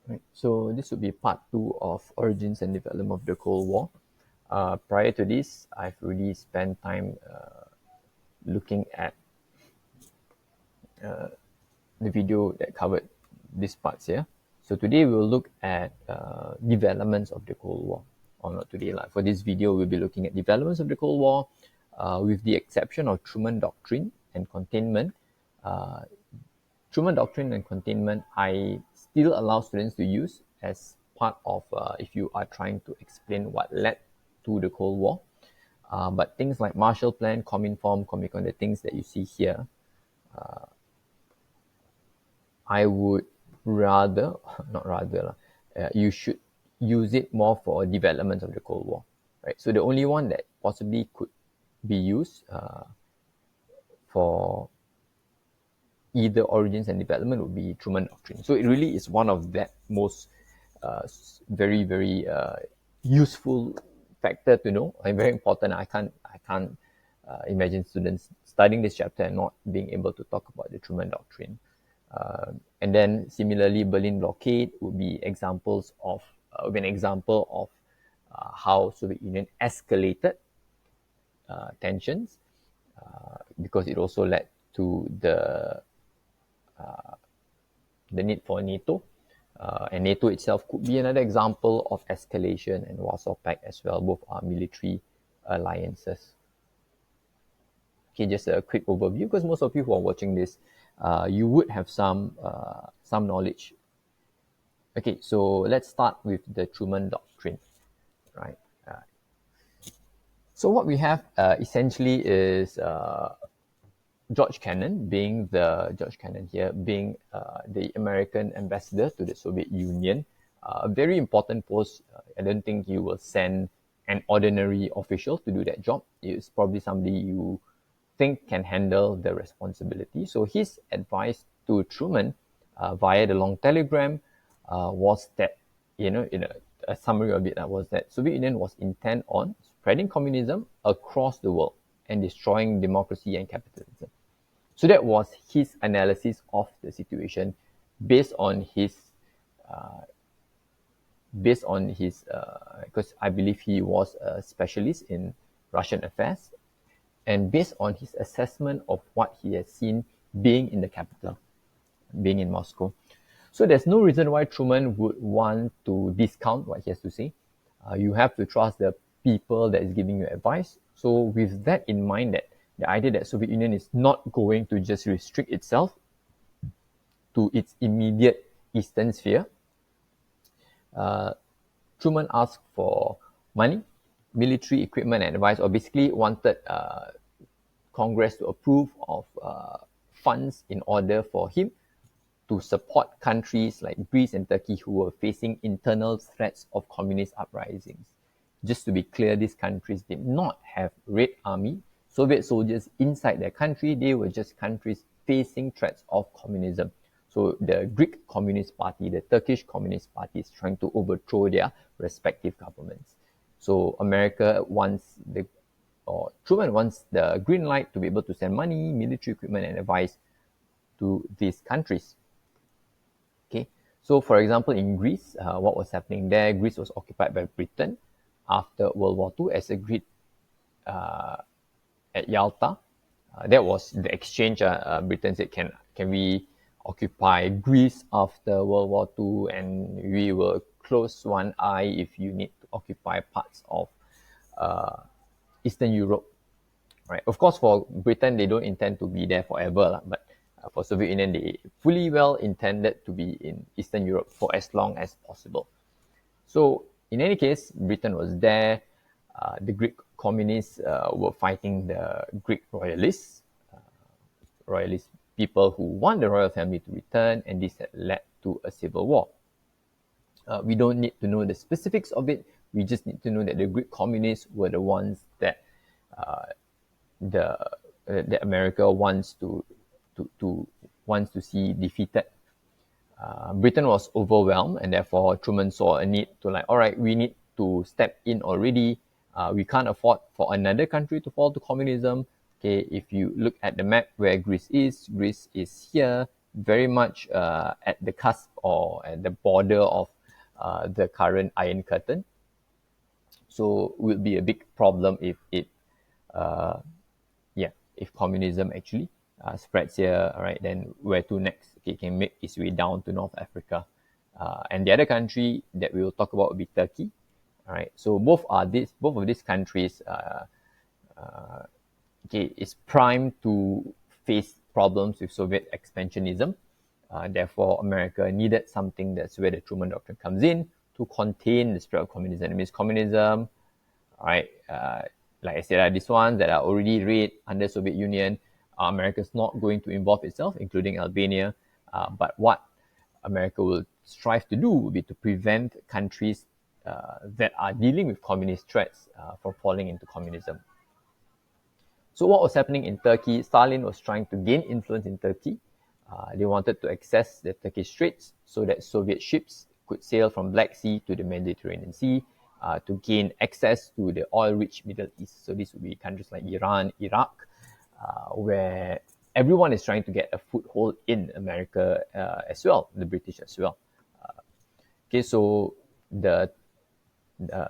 Right. So this would be part 2 of Origins and Development of the Cold War. Prior to this, I've really spent time looking at the video that covered these parts here. So today we'll look at developments of the Cold War. Or not today, like for this video, we'll be looking at developments of the Cold War with the exception of Truman Doctrine and Containment. Truman Doctrine and Containment, I still allow students to use as part of if you are trying to explain what led to the Cold War. But things like Marshall Plan, Cominform, Comecon, the things that you see here, I would rather, not rather, you should use it more for development of the Cold War, right? So the only one that possibly could be used for either origins and development would be Truman Doctrine. So it really is one of that most very, very useful factor to know and very important. I can't imagine students studying this chapter and not being able to talk about the Truman Doctrine. And then similarly, Berlin blockade would be examples of an example of how Soviet Union escalated tensions because it also led to the need for NATO. And NATO itself could be another example of escalation, and Warsaw Pact as well. Both are military alliances. Okay, just a quick overview because most of you who are watching this, you would have some knowledge. Okay, so let's start with the Truman Doctrine, right? So what we have essentially is George Kennan being the American ambassador to the Soviet Union. A very important post. I don't think you will send an ordinary official to do that job. It's probably somebody you think can handle the responsibility. So his advice to Truman via the long telegram was that, in a summary of it, was that Soviet Union was intent on spreading communism across the world and destroying democracy and capitalism. So that was his analysis of the situation based on his because I believe he was a specialist in Russian affairs, and based on his assessment of what he has seen being in the capital, being in Moscow. So there's no reason why Truman would want to discount what he has to say. You have to trust the people that is giving you advice. So with that in mind, that the idea that Soviet Union is not going to just restrict itself to its immediate eastern sphere, Truman asked for money, military equipment and advice, or basically wanted Congress to approve of funds in order for him to support countries like Greece and Turkey who were facing internal threats of communist uprisings. Just to be clear, these countries did not have Red Army, Soviet soldiers inside their country. They were just countries facing threats of communism. So the Greek Communist Party, the Turkish Communist Party is trying to overthrow their respective governments. So Truman wants the green light to be able to send money, military equipment, and advice to these countries. Okay, so for example, in Greece, what was happening there? Greece was occupied by Britain after World War II, as agreed at Yalta. That was the exchange. Britain said, "Can we occupy Greece after World War II, and we will close one eye if you need to occupy parts of Eastern Europe." Right. Of course, for Britain, they don't intend to be there forever, but for Soviet Union, they fully well intended to be in Eastern Europe for as long as possible. So in any case, Britain was there. The Greek communists were fighting the Greek royalist people who want the royal family to return, and this had led to a civil war. We don't need to know the specifics of it. We just need to know that the Greek communists were the ones that the America wants to see defeated. Britain was overwhelmed, and therefore Truman saw a need to all right, we need to step in already. We can't afford for another country to fall to communism. Okay, if you look at the map where Greece is here. very much at the cusp or at the border of the current Iron Curtain. So it will be a big problem if if communism actually spreads here. All right, then where to next? Okay, it can make its way down to North Africa. And the other country that we will talk about will be Turkey. All right, so both of these countries is primed to face problems with Soviet expansionism. Therefore, America needed something. That's where the Truman Doctrine comes in to contain the spread of communism. It means communism, right? Like I said, these ones that are already red under Soviet Union, America's not going to involve itself, including Albania. But what America will strive to do will be to prevent countries that are dealing with communist threats from falling into communism. So what was happening in Turkey? Stalin was trying to gain influence in Turkey. They wanted to access the Turkish Straits so that Soviet ships could sail from Black Sea to the Mediterranean Sea to gain access to the oil-rich Middle East. So this would be countries like Iran, Iraq, where everyone is trying to get a foothold in America as well, the British as well. So the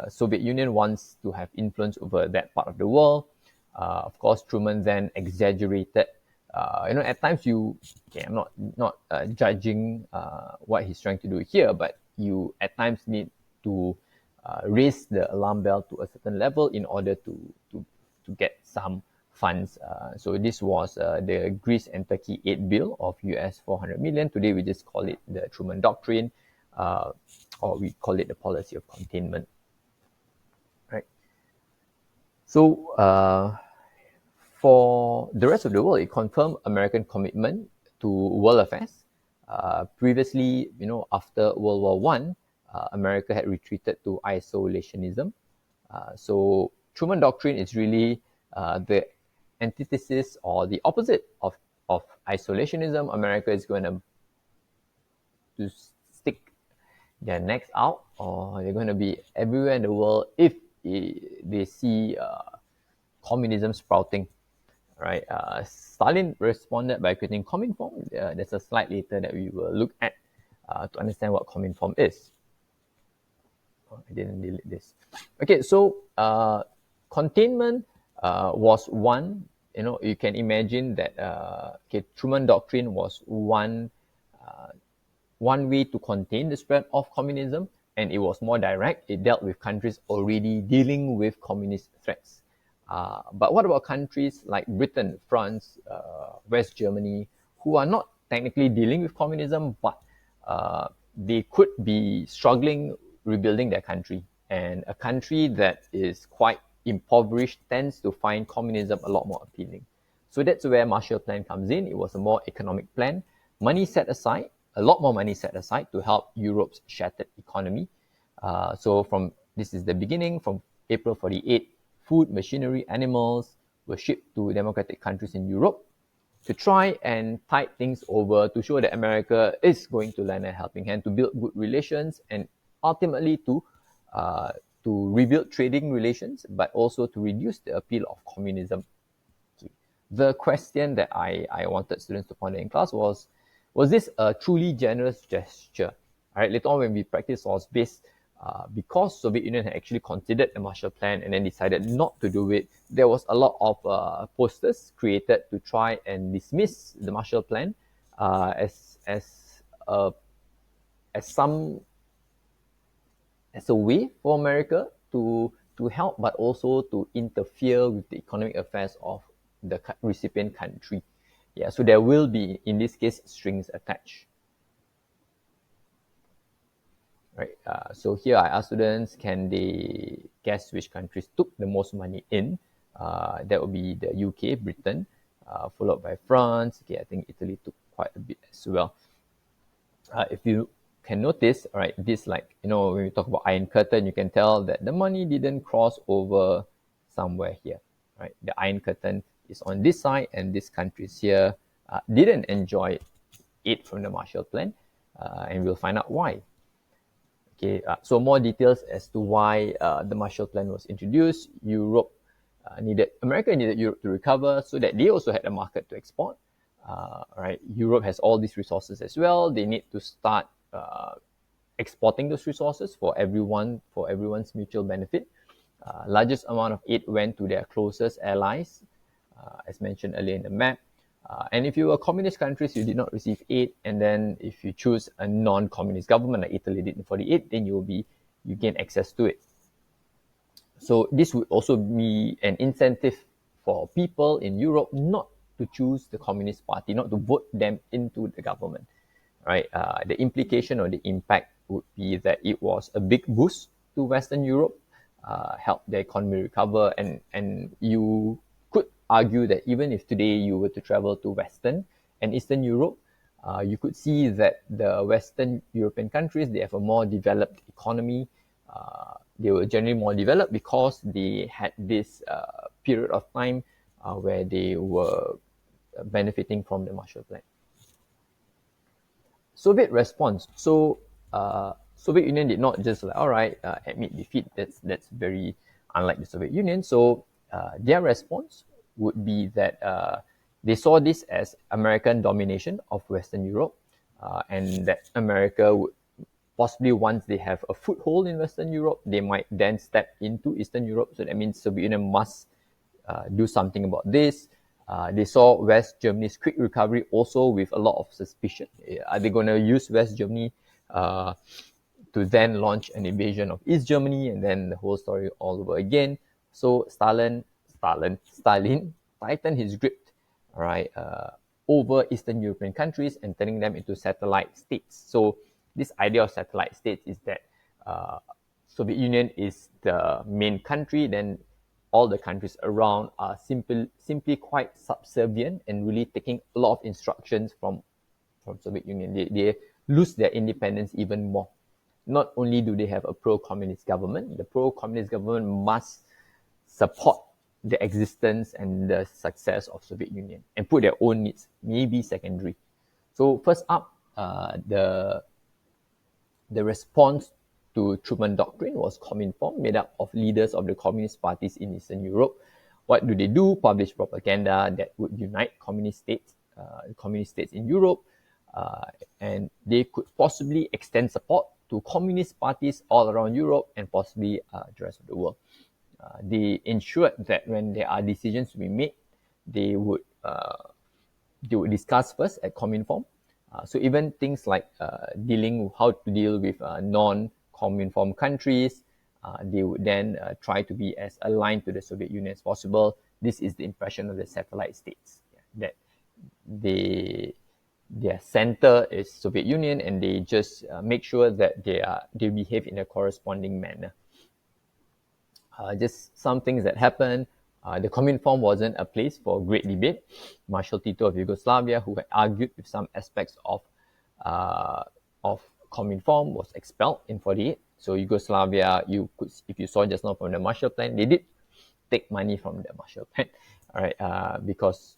Soviet Union wants to have influence over that part of the world. Of course, Truman then exaggerated. At times I'm not judging what he's trying to do here, but you at times need to raise the alarm bell to a certain level in order to get some funds. So this was the Greece and Turkey aid bill of US 400 million. Today we just call it the Truman Doctrine, or we call it the policy of containment. Right. So for the rest of the world, it confirmed American commitment to world affairs. Previously, after World War I, America had retreated to isolationism. So Truman Doctrine is really the antithesis or the opposite of isolationism. America is going to stick their necks out, or they're going to be everywhere in the world if they see communism sprouting. Right. Stalin responded by creating Cominform. There's a slide later that we will look at to understand what Cominform is. I didn't delete this. Okay, so containment was one. You can imagine that Truman Doctrine was one way to contain the spread of communism, and it was more direct. It dealt with countries already dealing with communist threats. But what about countries like Britain, France, West Germany, who are not technically dealing with communism, but they could be struggling rebuilding their country? And a country that is quite impoverished tends to find communism a lot more appealing. So that's where Marshall Plan comes in. It was a more economic plan. Money set aside, a lot more money set aside to help Europe's shattered economy. This is the beginning. From April 48, food, machinery, animals were shipped to democratic countries in Europe to try and tide things over, to show that America is going to lend a helping hand, to build good relations, and ultimately to rebuild trading relations, but also to reduce the appeal of communism. The question that I wanted students to ponder in class was this a truly generous gesture? All right, later on when we practice laws-based, because Soviet Union had actually considered the Marshall Plan and then decided not to do it, there was a lot of posters created to try and dismiss the Marshall Plan as a way for America to help, but also to interfere with the economic affairs of the recipient country. Yeah, so there will be, in this case, strings attached. Right. So here I ask students, can they guess which countries took the most money in? That would be the UK, Britain, followed by France. Okay, I think Italy took quite a bit as well. If you can notice, all right, this when we talk about Iron Curtain, you can tell that the money didn't cross over somewhere here, right? The Iron Curtain is on this side, and these countries here didn't enjoy aid from the Marshall Plan, and we'll find out why. Okay, so more details as to why the Marshall Plan was introduced. America needed Europe to recover so that they also had a market to export. right? Europe has all these resources as well. They need to start exporting those resources for everyone's mutual benefit. Largest amount of aid went to their closest allies, as mentioned earlier in the map. And if you were communist countries, you did not receive aid. And then if you choose a non-communist government like Italy did in 48, then you gain access to it. So this would also be an incentive for people in Europe not to choose the Communist Party, not to vote them into the government, right? The implication or the impact would be that it was a big boost to Western Europe, helped the economy recover, and you could argue that even if today you were to travel to Western and Eastern Europe, you could see that the Western European countries, they have a more developed economy. They were generally more developed because they had this period of time where they were benefiting from the Marshall Plan. Soviet response. So Soviet Union did not just like, all right, admit defeat. That's very unlike the Soviet Union. So their response would be that they saw this as American domination of Western Europe, and that America would possibly, once they have a foothold in Western Europe, they might then step into Eastern Europe. So that means Soviet Union must do something about this. They saw West Germany's quick recovery also with a lot of suspicion. Are they going to use West Germany to then launch an invasion of East Germany, and then the whole story all over again? So Stalin tightened his grip, all right, over Eastern European countries and turning them into satellite states. So this idea of satellite states is that Soviet Union is the main country, then all the countries around are simply quite subservient and really taking a lot of instructions from Soviet Union. They lose their independence even more. Not only do they have a pro-communist government, the pro-communist government must support the existence and the success of Soviet Union and put their own needs maybe secondary. So first up, the response to Truman Doctrine was Cominform, made up of leaders of the communist parties in Eastern Europe. What do? Publish propaganda that would unite communist states in Europe, and they could possibly extend support to communist parties all around Europe and possibly the rest of the world. They ensured that when there are decisions to be made, they would discuss first at Cominform. So even things like how to deal with non-Cominform countries, they would then try to be as aligned to the Soviet Union as possible. This is the impression of the satellite states, that their center is Soviet Union, and they just make sure that they behave in a corresponding manner. Just some things that happened. The Cominform wasn't a place for great debate. Marshal Tito of Yugoslavia, who had argued with some aspects of Cominform, was expelled in 48. So Yugoslavia, if you saw just now from the Marshall Plan, they did take money from the Marshall Plan, all right, because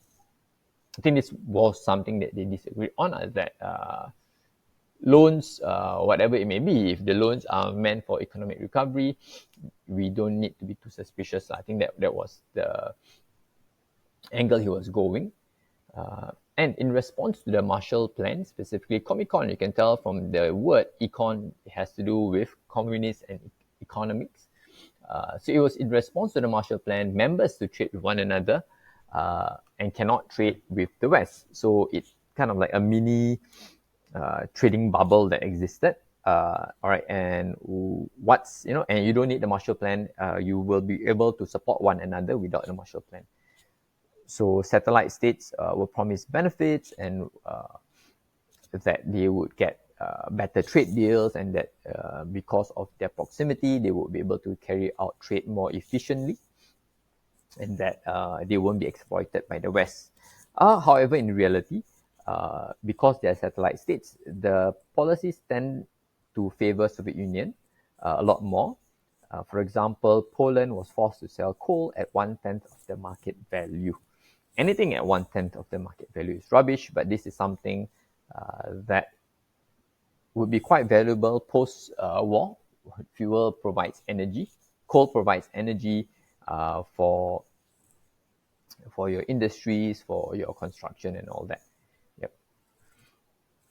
I think this was something that they disagreed on, that loans, whatever it may be, if the loans are meant for economic recovery, we don't need to be too suspicious. I think that was the angle he was going. And in response to the Marshall Plan, specifically Comecon, you can tell from the word econ, it has to do with communist and economics. So it was in response to the Marshall Plan, members to trade with one another and cannot trade with the West. So it's kind of like a mini trading bubble that existed. All right, and and you don't need the Marshall Plan. You will be able to support one another without the Marshall Plan. So satellite states were promised benefits, and that they would get better trade deals, and that because of their proximity, they would be able to carry out trade more efficiently, and that they won't be exploited by the West. However, in reality, because they are satellite states, the policies tend to favor Soviet Union a lot more. For example, Poland was forced to sell coal at 1/10 of the market value. Anything at 1/10 of the market value is rubbish, but this is something that would be quite valuable post-war. Fuel provides energy. Coal provides energy for your industries, for your construction and all that.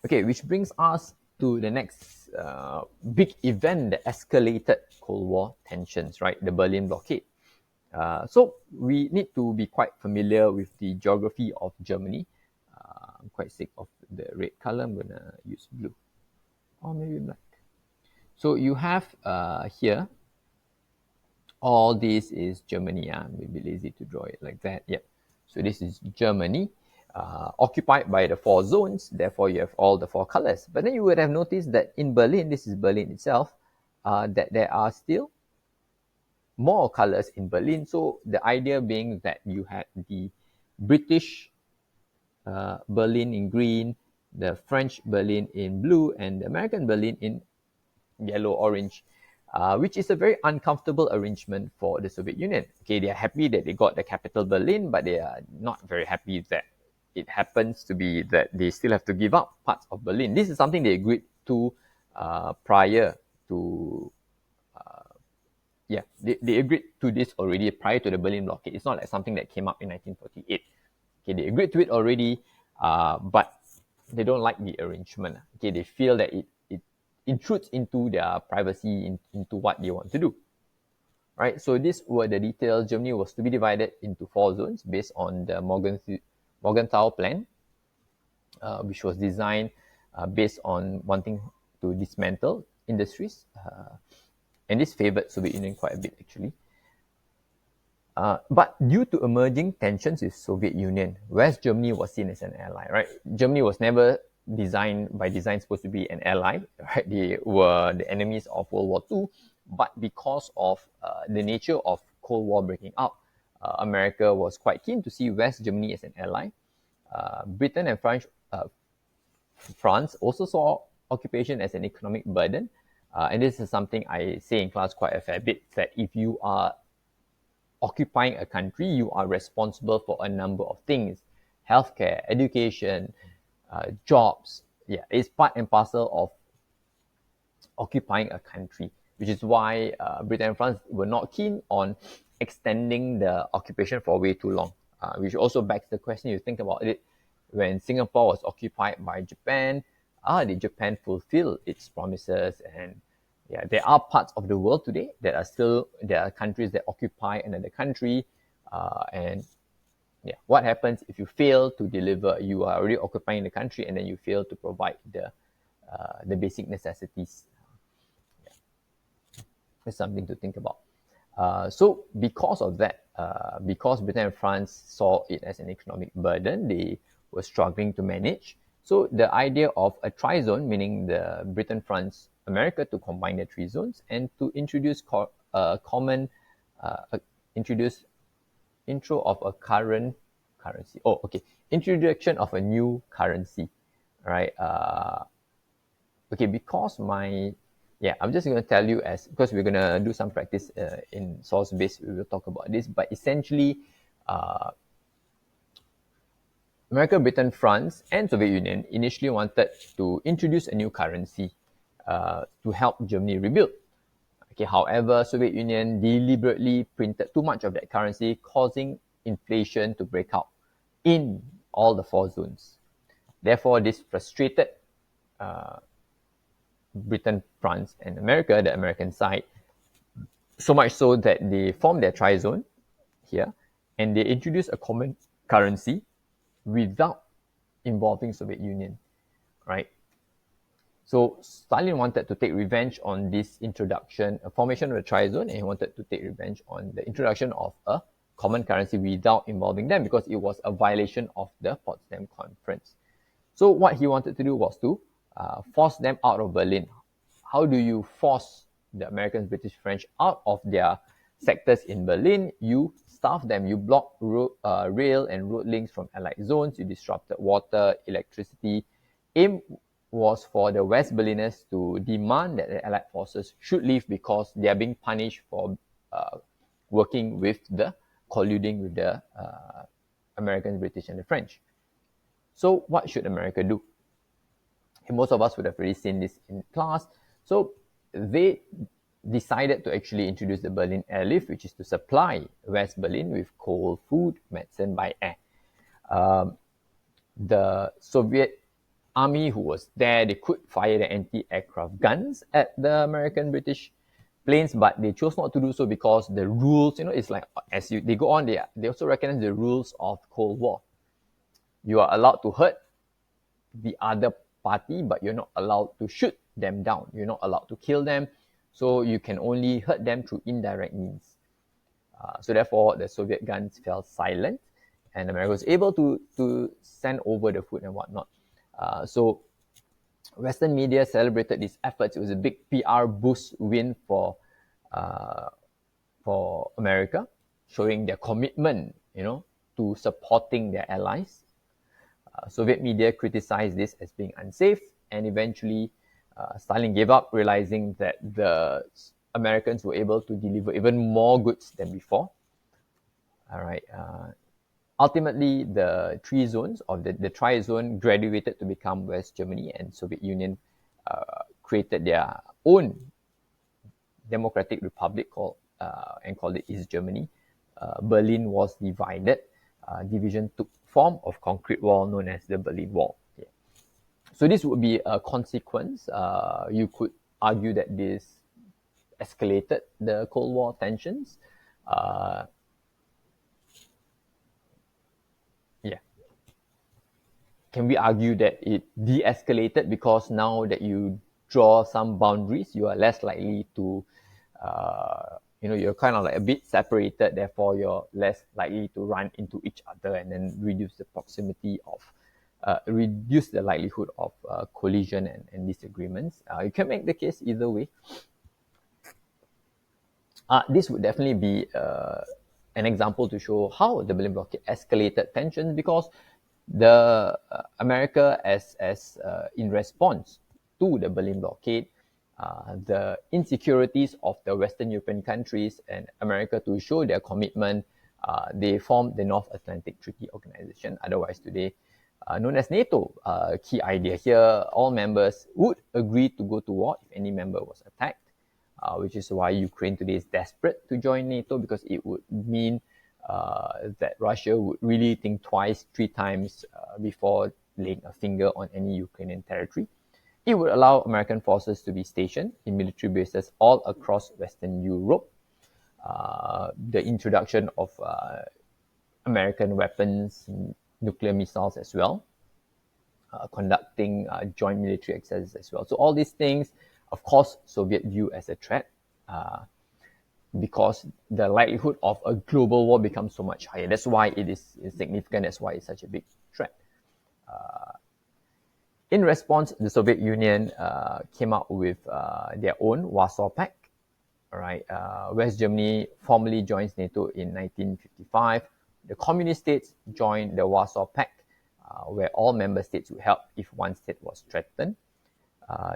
Okay, which brings us to the next big event that escalated Cold War tensions, right? The Berlin blockade. So we need to be quite familiar with the geography of Germany. I'm quite sick of the red color. I'm gonna use blue or maybe black. So you have here, all this is Germany. Maybe lazy to draw it like that. Yep. So this is Germany, occupied by the four zones. Therefore, you have all the four colors. But then you would have noticed that in Berlin, this is Berlin itself, that there are still more colors in Berlin. So the idea being that you had the British Berlin in green, the French Berlin in blue, and the American Berlin in yellow orange, which is a very uncomfortable arrangement for the Soviet Union. Okay, they are happy that they got the capital Berlin, but they are not very happy that it happens to be that they still have to give up parts of Berlin. This is something they agreed to prior to they agreed to this already prior to the Berlin blockade. It's not like something that came up in 1948. Okay, they agreed to it already, but they don't like the arrangement. Okay, they feel that it intrudes into their privacy, into what they want to do. Right, so these were the details. Germany was to be divided into four zones based on the Morgenthau plan, which was designed based on wanting to dismantle industries. And this favored Soviet Union quite a bit, actually. But due to emerging tensions with Soviet Union, West Germany was seen as an ally, right? Germany was never by design supposed to be an ally, right? They were the enemies of World War II, but because of the nature of Cold War breaking out, America was quite keen to see West Germany as an ally. Britain and France also saw occupation as an economic burden. And this is something I say in class quite a fair bit, that if you are occupying a country, you are responsible for a number of things: healthcare, education, jobs. Yeah, it's part and parcel of occupying a country, which is why Britain and France were not keen on extending the occupation for way too long. Which also begs the question, you think about it, when Singapore was occupied by Japan, did Japan fulfill its promises? And yeah, there are parts of the world today that are still, there are countries that occupy another country. And yeah, what happens if you fail to deliver? You are already occupying the country and then you fail to provide the basic necessities. It's something to think about. So because of that, because Britain and France saw it as an economic burden, they were struggling to manage. So the idea of a trizone, meaning the Britain, France, America, to combine the three zones and to introduce introduce intro of a current currency. Oh, okay. Introduction of a new currency, right? Okay, because I'm just going to tell you, because we're going to do some practice in source base, we will talk about this, but essentially, America, Britain, France, and Soviet Union initially wanted to introduce a new currency to help Germany rebuild. Okay, however, Soviet Union deliberately printed too much of that currency, causing inflation to break out in all the four zones. Therefore, this frustrated Britain, France, and America, the American side, so much so that they formed their trizone here, and they introduced a common currency without involving Soviet Union, right? So Stalin wanted to take revenge on this introduction, a formation of a trizone, and he wanted to take revenge on the introduction of a common currency without involving them, because it was a violation of the Potsdam Conference. So what he wanted to do was to force them out of Berlin. How do you force the Americans, British, French out of their sectors in Berlin? You starve them. You block rail and road links from Allied zones. You disrupted water, electricity. Aim was for the West Berliners to demand that the Allied forces should leave because they are being punished for colluding with the Americans, British, and the French. So what should America do? Most of us would have already seen this in class. So they decided to actually introduce the Berlin Airlift, which is to supply West Berlin with coal, food, medicine by air. The Soviet army who was there, they could fire the anti-aircraft guns at the American British planes, but they chose not to do so because the rules, it's like they go on, they also recognize the rules of Cold War. You are allowed to hurt the other party, but you're not allowed to shoot them down. You're not allowed to kill them. So you can only hurt them through indirect means. So therefore, the Soviet guns fell silent, and America was able to send over the food and whatnot. So Western media celebrated these efforts. It was a big PR boost win for America, showing their commitment, to supporting their allies. Soviet media criticized this as being unsafe, and eventually Stalin gave up, realizing that the Americans were able to deliver even more goods than before. All right. Ultimately, the three zones of the tri-zone graduated to become West Germany, and Soviet Union created their own democratic republic called it East Germany. Berlin was divided. Division took form of concrete wall known as the Berlin Wall. Yeah. So this would be a consequence. You could argue that this escalated the Cold War tensions. Can we argue that it de-escalated because now that you draw some boundaries, you are less likely to, you're kind of like a bit separated, therefore you're less likely to run into each other, and then reduce the proximity of, reduce the likelihood of collision and disagreements. You can make the case either way. This would definitely be an example to show how the Berlin blockade escalated tensions, because the America as in response to the Berlin blockade, the insecurities of the Western European countries and America, to show their commitment, they formed the North Atlantic Treaty Organization, otherwise today known as NATO. Key idea here, all members would agree to go to war if any member was attacked, which is why Ukraine today is desperate to join NATO, because it would mean that Russia would really think twice, 3 times before laying a finger on any Ukrainian territory. It would allow American forces to be stationed in military bases all across Western Europe. The introduction of American weapons, nuclear missiles as well, conducting joint military exercises as well. So all these things, of course, Soviet view as a threat, because the likelihood of a global war becomes so much higher. That's why it is significant. That's why it's such a big threat. In response, the Soviet Union came out with their own Warsaw Pact. All right, West Germany formally joins NATO in 1955. The communist states joined the Warsaw Pact, where all member states would help if one state was threatened.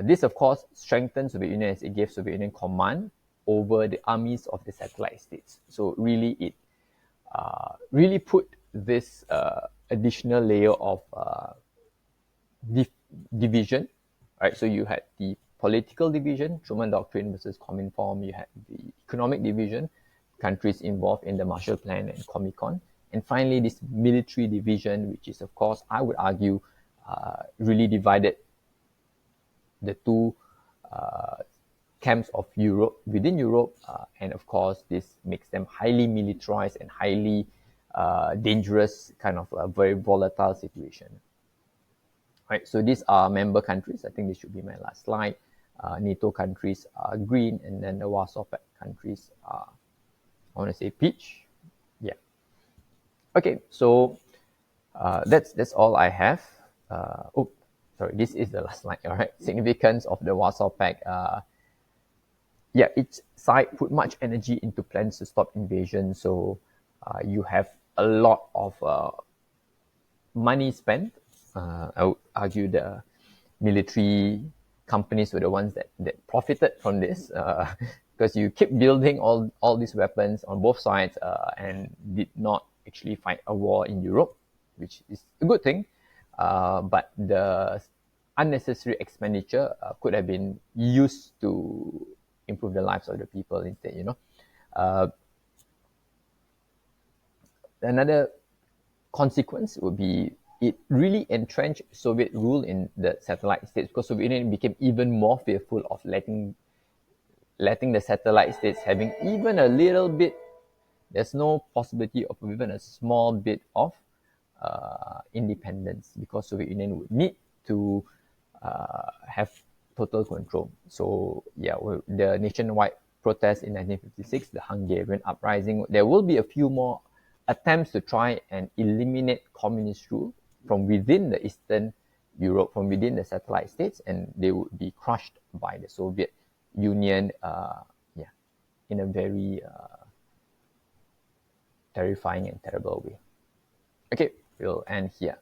This, of course, strengthened Soviet Union as it gave Soviet Union command over the armies of the satellite states. So really, it really put this additional layer of division, right? So you had the political division, Truman Doctrine versus Comintern. You had the economic division, countries involved in the Marshall Plan and Comecon. And finally, this military division, which is, of course, I would argue, really divided the two camps of Europe, within Europe, and of course, this makes them highly militarized and highly dangerous, kind of a very volatile situation. Right, so these are member countries. I think this should be my last slide. NATO countries are green, and then the Warsaw Pact countries are, I want to say, peach. Yeah. Okay, so that's all I have. Sorry, this is the last slide. All right, significance of the Warsaw Pact. Yeah, each side put much energy into plans to stop invasion. So you have a lot of money spent. I would argue the military companies were the ones that profited from this, because you keep building all these weapons on both sides, and did not actually fight a war in Europe, which is a good thing. But the unnecessary expenditure could have been used to improve the lives of the people instead, another consequence would be it really entrenched Soviet rule in the satellite states, because Soviet Union became even more fearful of letting the satellite states having even a little bit. There's no possibility of even a small bit of independence, because Soviet Union would need to have total control. So yeah, the nationwide protest in 1956, the Hungarian uprising, there will be a few more attempts to try and eliminate communist rule from within the Eastern Europe, from within the satellite states, and they would be crushed by the Soviet Union, yeah, in a very terrifying and terrible way. Okay, we'll end here.